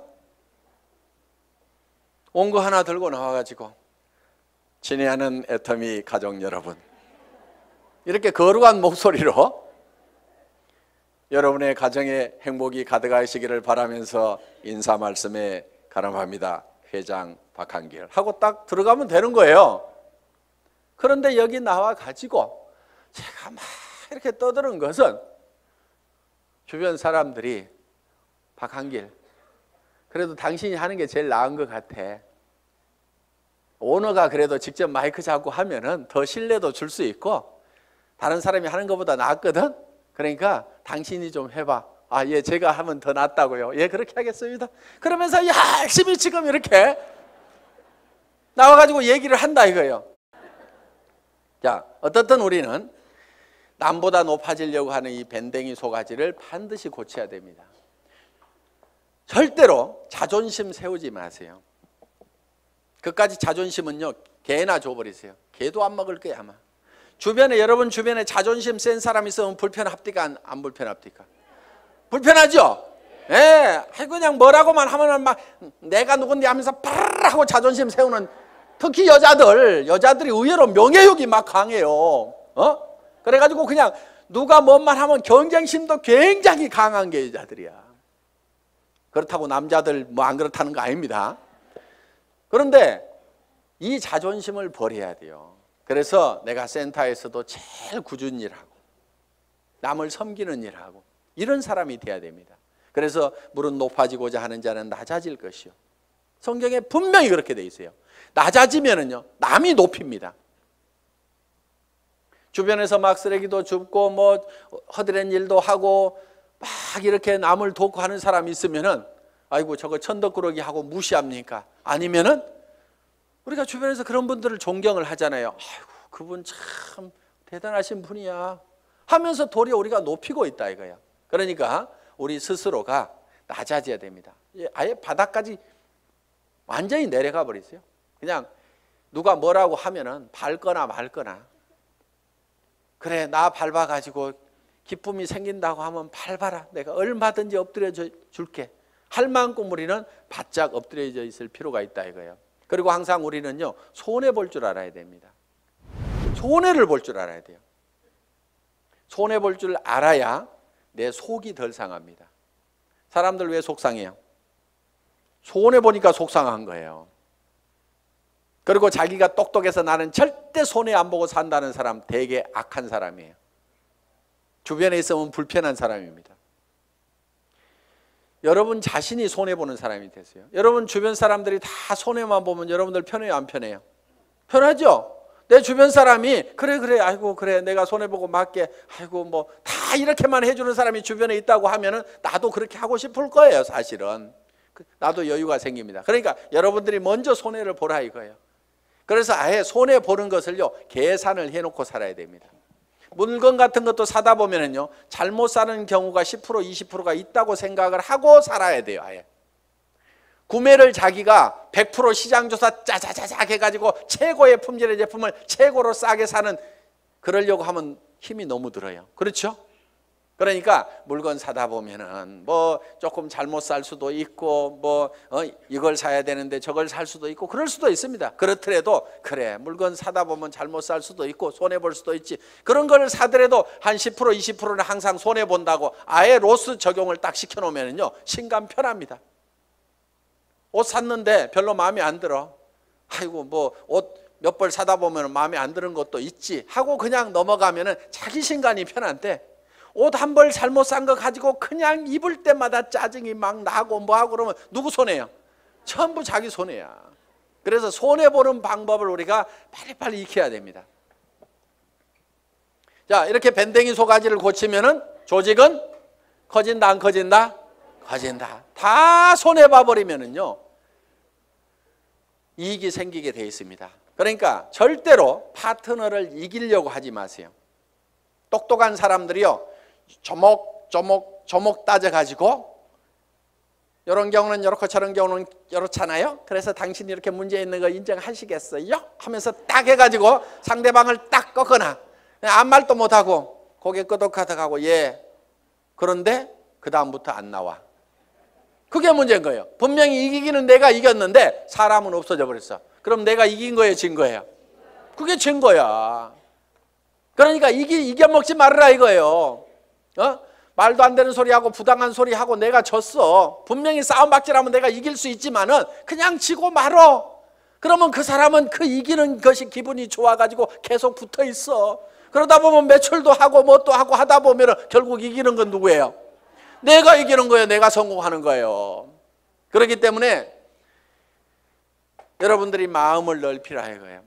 온 거 하나 들고 나와가지고 친애하는 애터미 가족 여러분, 이렇게 거룩한 목소리로 여러분의 가정에 행복이 가득하시기를 바라면서 인사 말씀에 가름합니다. 회장 박한길 하고 딱 들어가면 되는 거예요. 그런데 여기 나와가지고 제가 막 이렇게 떠드는 것은 주변 사람들이 박한길, 그래도 당신이 하는 게 제일 나은 것 같아. 오너가 그래도 직접 마이크 잡고 하면은 더 신뢰도 줄 수 있고 다른 사람이 하는 것보다 낫거든. 그러니까 당신이 좀 해봐. 아, 예, 제가 하면 더 낫다고요. 예, 그렇게 하겠습니다. 그러면서 열심히 지금 이렇게 나와가지고 얘기를 한다 이거예요. 자, 어떻든 우리는 남보다 높아지려고 하는 이 밴댕이 소가지를 반드시 고쳐야 됩니다. 절대로 자존심 세우지 마세요. 그까지 자존심은요, 개나 줘버리세요. 개도 안 먹을 거야 아마. 여러분 주변에 자존심 센 사람 있으면 불편합니까? 안 불편합니까? 불편하죠? 예, 그냥 뭐라고만 하면은 막 내가 누군데 하면서 파르르 하고 자존심 세우는, 특히 여자들이 의외로 명예욕이 막 강해요. 그래가지고 그냥 누가 뭔 말 하면 경쟁심도 굉장히 강한 게 여자들이야. 그렇다고 남자들 뭐 안 그렇다는 거 아닙니다. 그런데 이 자존심을 버려야 돼요. 그래서 내가 센터에서도 제일 꾸준히 일하고 남을 섬기는 일하고 이런 사람이 돼야 됩니다. 그래서 물은 높아지고자 하는 자는 낮아질 것이요. 성경에 분명히 그렇게 돼 있어요. 낮아지면은요, 남이 높입니다. 주변에서 막 쓰레기도 줍고 뭐 허드렛 일도 하고 막 이렇게 남을 돕고 하는 사람이 있으면은 아이고 저거 천덕꾸러기 하고 무시합니까? 아니면은 우리가 주변에서 그런 분들을 존경을 하잖아요. 아이고 그분 참 대단하신 분이야 하면서 도리어 우리가 높이고 있다 이거야. 그러니까 우리 스스로가 낮아져야 됩니다. 아예 바닥까지 완전히 내려가 버리세요. 그냥 누가 뭐라고 하면은 밟거나 말거나, 그래 나 밟아가지고 기쁨이 생긴다고 하면 밟아라, 내가 얼마든지 엎드려 줄게 할 만큼 우리는 바짝 엎드려져 있을 필요가 있다 이거예요. 그리고 항상 우리는요, 손해 볼 줄 알아야 됩니다. 손해를 볼 줄 알아야 돼요. 손해 볼 줄 알아야 내 속이 덜 상합니다. 사람들 왜 속상해요? 손해 보니까 속상한 거예요. 그리고 자기가 똑똑해서 나는 절대 손해 안 보고 산다는 사람 되게 악한 사람이에요. 주변에 있으면 불편한 사람입니다. 여러분 자신이 손해보는 사람이 되세요. 여러분 주변 사람들이 다 손해만 보면 여러분들 편해요, 안 편해요? 편하죠? 내 주변 사람이 그래 아이고 그래 내가 손해보고 맞게 아이고 뭐 다 이렇게만 해주는 사람이 주변에 있다고 하면은 나도 그렇게 하고 싶을 거예요. 사실은 나도 여유가 생깁니다. 그러니까 여러분들이 먼저 손해를 보라 이거예요. 그래서 아예 손해보는 것을요 계산을 해놓고 살아야 됩니다. 물건 같은 것도 사다 보면은요 잘못 사는 경우가 10% 20%가 있다고 생각을 하고 살아야 돼요. 아예 구매를 자기가 100% 시장조사 짜자자작 해가지고 최고의 품질의 제품을 최고로 싸게 사는, 그러려고 하면 힘이 너무 들어요. 그렇죠? 그러니까 물건 사다 보면은 뭐 조금 잘못 살 수도 있고 뭐 이걸 사야 되는데 저걸 살 수도 있고 그럴 수도 있습니다. 그렇더라도 그래 물건 사다 보면 잘못 살 수도 있고 손해 볼 수도 있지, 그런 걸 사더라도 한 10% 20%는 항상 손해 본다고 아예 로스 적용을 딱 시켜 놓으면은요 신감 편합니다. 옷 샀는데 별로 마음에 안 들어, 아이고 뭐 옷 몇 벌 사다 보면 마음에 안 드는 것도 있지 하고 그냥 넘어가면은 자기 신간이 편한데, 옷 한 벌 잘못 산 거 가지고 그냥 입을 때마다 짜증이 막 나고 뭐하고 그러면 누구 손해야? 전부 자기 손해야. 그래서 손해보는 방법을 우리가 빨리빨리 익혀야 됩니다. 자, 이렇게 밴댕이 소가지를 고치면은 조직은 커진다 안 커진다? 커진다. 다 손해봐버리면은요 이익이 생기게 돼 있습니다. 그러니까 절대로 파트너를 이기려고 하지 마세요. 똑똑한 사람들이요 조목 따져가지고 이런 경우는 이렇고 저런 경우는 이렇잖아요. 그래서 당신이 이렇게 문제 있는 거 인정하시겠어요? 하면서 딱 해가지고 상대방을 딱 꺾거나 아무 말도 못하고 고개 끄덕하다가고 예 그런데 그 다음부터 안 나와. 그게 문제인 거예요. 분명히 이기기는 내가 이겼는데 사람은 없어져 버렸어. 그럼 내가 이긴 거예요, 진 거예요? 그게 진 거야. 그러니까 이겨먹지 말아라 이거예요. 말도 안 되는 소리하고 부당한 소리하고 내가 졌어. 분명히 싸움박질하면 내가 이길 수 있지만은 그냥 지고 말어. 그러면 그 사람은 그 이기는 것이 기분이 좋아가지고 계속 붙어 있어. 그러다 보면 매출도 하고 뭣도 하고 하다 보면은 결국 이기는 건 누구예요? 내가 이기는 거예요. 내가 성공하는 거예요. 그렇기 때문에 여러분들이 마음을 넓히라 이거예요.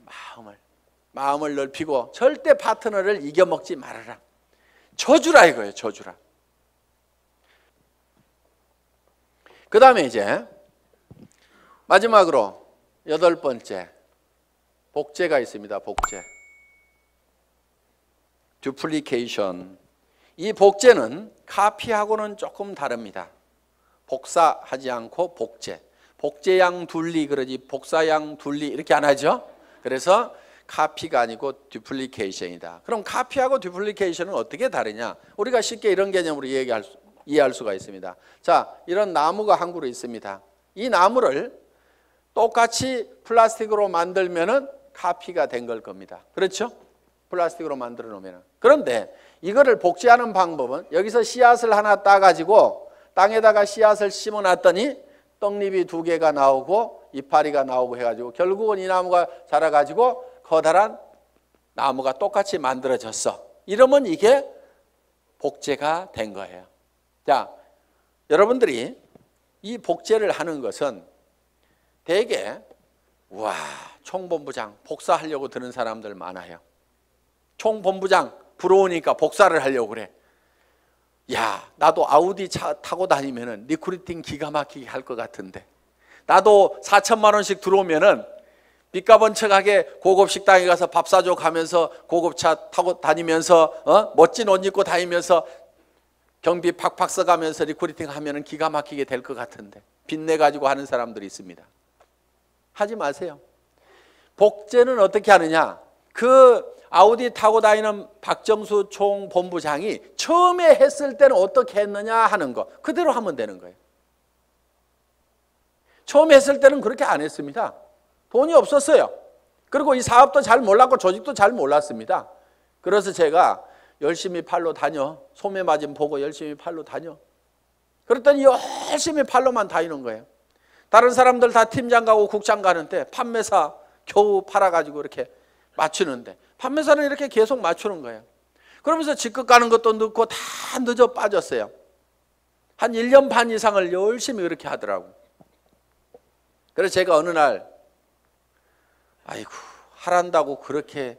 마음을 넓히고 절대 파트너를 이겨먹지 말아라. 져주라 이거예요. 져주라. 그 다음에 이제 마지막으로 8번째 복제가 있습니다. 복제. 듀플리케이션. 이 복제는 카피하고는 조금 다릅니다. 복사하지 않고 복제. 복제양 둘리 그러지 복사양 둘리 이렇게 안 하죠. 그래서 카피가 아니고 듀플리케이션이다. 그럼 카피하고 듀플리케이션은 어떻게 다르냐? 우리가 쉽게 이런 개념으로 이해할 수가 있습니다. 자, 이런 나무가 한 그루 있습니다. 이 나무를 똑같이 플라스틱으로 만들면은 카피가 된 걸 겁니다. 그렇죠? 플라스틱으로 만들어 놓으면. 그런데 이거를 복제하는 방법은 여기서 씨앗을 하나 따가지고 땅에다가 씨앗을 심어 놨더니 떡잎이 2개가 나오고 이파리가 나오고 해가지고 결국은 이 나무가 자라가지고 커다란 나무가 똑같이 만들어졌어. 이러면 이게 복제가 된 거예요. 자, 여러분들이 이 복제를 하는 것은 대개 와 총본부장 복사하려고 드는 사람들 많아요. 총본부장 부러우니까 복사를 하려고 그래. 야, 나도 아우디 차 타고 다니면은 리크루팅 기가 막히게 할 것 같은데, 나도 4천만 원씩 들어오면은 빚가번쩍하게 고급 식당에 가서 밥 사줘 가면서 고급차 타고 다니면서 멋진 옷 입고 다니면서 경비 팍팍 써가면서 리크루팅 하면은 기가 막히게 될 것 같은데 빚내 가지고 하는 사람들이 있습니다. 하지 마세요. 복제는 어떻게 하느냐? 그 아우디 타고 다니는 박정수 총본부장이 처음에 했을 때는 어떻게 했느냐 하는 거 그대로 하면 되는 거예요. 처음에 했을 때는 그렇게 안 했습니다. 돈이 없었어요. 그리고 이 사업도 잘 몰랐고 조직도 잘 몰랐습니다. 그래서 제가 열심히 팔로 다녀. 소매 마진 보고 열심히 팔로 다녀. 그랬더니 열심히 팔로만 다니는 거예요. 다른 사람들 다 팀장 가고 국장 가는데 판매사 겨우 팔아가지고 이렇게 맞추는데 판매사는 이렇게 계속 맞추는 거예요. 그러면서 직급 가는 것도 늦고 다 늦어 빠졌어요. 한 1년 반 이상을 열심히 그렇게 하더라고. 그래서 제가 어느 날 아이고 하란다고 그렇게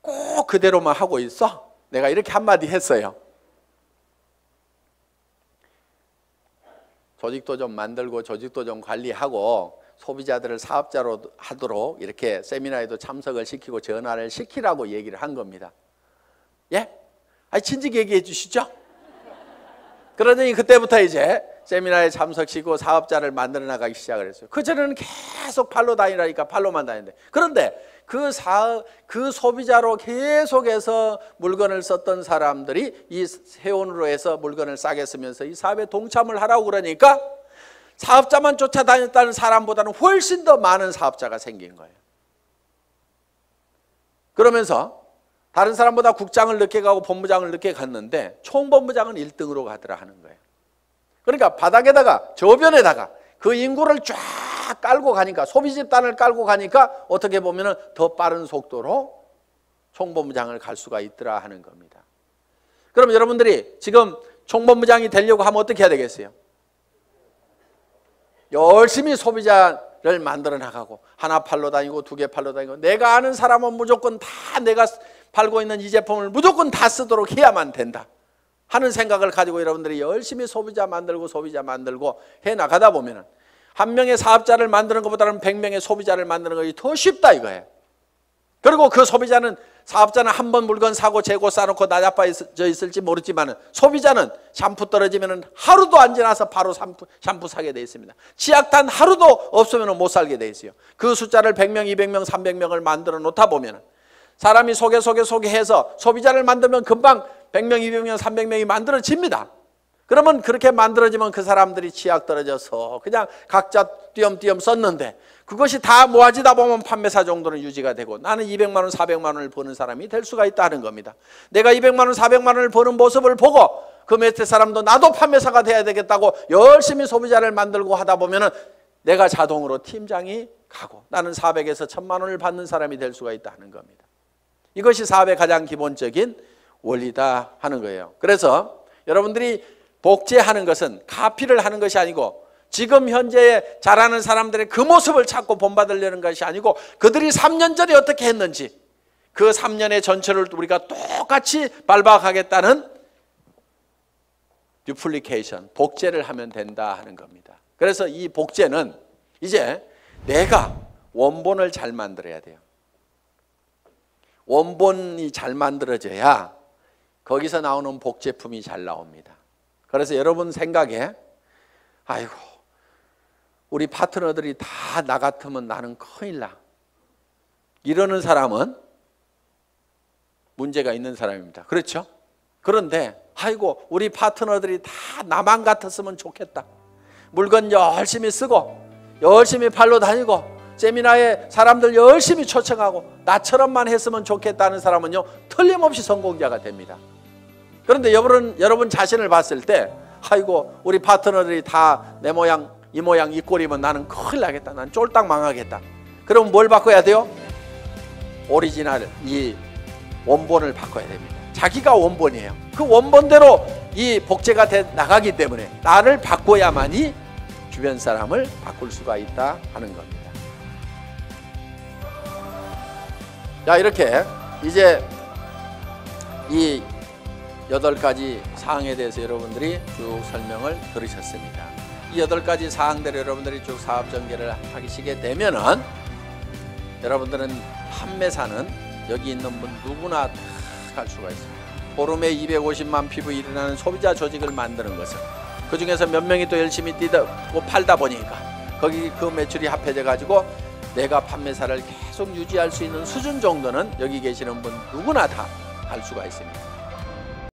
꼭 그대로만 하고 있어? 내가 이렇게 한마디 했어요. 조직도 좀 만들고 조직도 좀 관리하고 소비자들을 사업자로 하도록 이렇게 세미나에도 참석을 시키고 전화를 시키라고 얘기를 한 겁니다. 예? 아니 진즉 얘기해 주시죠. 그러더니 그때부터 이제 세미나에 참석시키고 사업자를 만들어 나가기 시작을 했어요. 그전에는 계속 팔로 다니라니까 팔로만 다니는데, 그런데 그 소비자로 계속해서 물건을 썼던 사람들이 이 세원으로 해서 물건을 싸게 쓰면서 이 사업에 동참을 하라고 그러니까 사업자만 쫓아다녔다는 사람보다는 훨씬 더 많은 사업자가 생긴 거예요. 그러면서 다른 사람보다 국장을 늦게 가고 본부장을 늦게 갔는데 총본부장은 1등으로 가더라 하는 거예요. 그러니까 바닥에다가 저변에다가 그 인구를 쫙 깔고 가니까, 소비 집단을 깔고 가니까 어떻게 보면 더 빠른 속도로 총본부장을 갈 수가 있더라 하는 겁니다. 그럼 여러분들이 지금 총본부장이 되려고 하면 어떻게 해야 되겠어요? 열심히 소비자를 만들어 나가고 하나 팔러 다니고 두 개 팔러 다니고 내가 아는 사람은 무조건 다 내가 팔고 있는 이 제품을 무조건 다 쓰도록 해야만 된다 하는 생각을 가지고 여러분들이 열심히 소비자 만들고 해 나가다 보면은 한 명의 사업자를 만드는 것보다는 100명의 소비자를 만드는 것이 더 쉽다 이거예요. 그리고 그 사업자는 한 번 물건 사고 재고 싸놓고 나자빠져 있을지 모르지만 소비자는 샴푸 떨어지면 하루도 안 지나서 바로 샴푸 사게 돼 있습니다. 치약 단 하루도 없으면 못 살게 돼 있어요. 그 숫자를 100명, 200명, 300명을 만들어 놓다 보면 사람이 소개해서 소비자를 만들면 금방 100명, 200명, 300명이 만들어집니다. 그러면 그렇게 만들어지면 그 사람들이 치약 떨어져서 그냥 각자 띄엄띄엄 썼는데 그것이 다 모아지다 보면 판매사 정도는 유지가 되고 나는 200만 원, 400만 원을 버는 사람이 될 수가 있다는 겁니다. 내가 200만 원, 400만 원을 버는 모습을 보고 그 밑에 사람도 나도 판매사가 돼야 되겠다고 열심히 소비자를 만들고 하다 보면 내가 자동으로 팀장이 가고 나는 400에서 1000만 원을 받는 사람이 될 수가 있다는 겁니다. 이것이 사업의 가장 기본적인 원리다 하는 거예요. 그래서 여러분들이 복제하는 것은 카피를 하는 것이 아니고 지금 현재 잘하는 사람들의 그 모습을 찾고 본받으려는 것이 아니고 그들이 3년 전에 어떻게 했는지 그 3년의 전체를 우리가 똑같이 밟아가겠다는 듀플리케이션, 복제를 하면 된다 하는 겁니다. 그래서 이 복제는 이제 내가 원본을 잘 만들어야 돼요. 원본이 잘 만들어져야 거기서 나오는 복제품이 잘 나옵니다. 그래서 여러분 생각에 아이고 우리 파트너들이 다 나 같으면 나는 큰일 나 이러는 사람은 문제가 있는 사람입니다. 그렇죠? 그런데 아이고 우리 파트너들이 다 나만 같았으면 좋겠다. 물건 열심히 쓰고 열심히 팔러 다니고 세미나에 사람들 열심히 초청하고 나처럼만 했으면 좋겠다는 사람은요 틀림없이 성공자가 됩니다. 그런데 여러분 자신을 봤을 때 아이고 우리 파트너들이 다 내 모양 이 모양 이 꼴이면 나는 큰일 나겠다. 난 쫄딱 망하겠다. 그럼 뭘 바꿔야 돼요? 오리지널 이 원본을 바꿔야 됩니다. 자기가 원본이에요. 그 원본대로 이 복제가 돼 나가기 때문에 나를 바꿔야만이 주변 사람을 바꿀 수가 있다 하는 겁니다. 자 이렇게 이제 이 8가지 사항에 대해서 여러분들이 쭉 설명을 들으셨습니다. 이 8가지 사항대로 여러분들이 쭉 사업 전개를 하시게 되면은 여러분들은 판매사는 여기 있는 분 누구나 다 할 수가 있습니다. 보름에 250만 피부 일어나는 소비자 조직을 만드는 것은 그 중에서 몇 명이 또 열심히 뛰고 팔다 보니까 거기 그 매출이 합해져 가지고 내가 판매사를 계속 유지할 수 있는 수준 정도는 여기 계시는 분 누구나 다 할 수가 있습니다.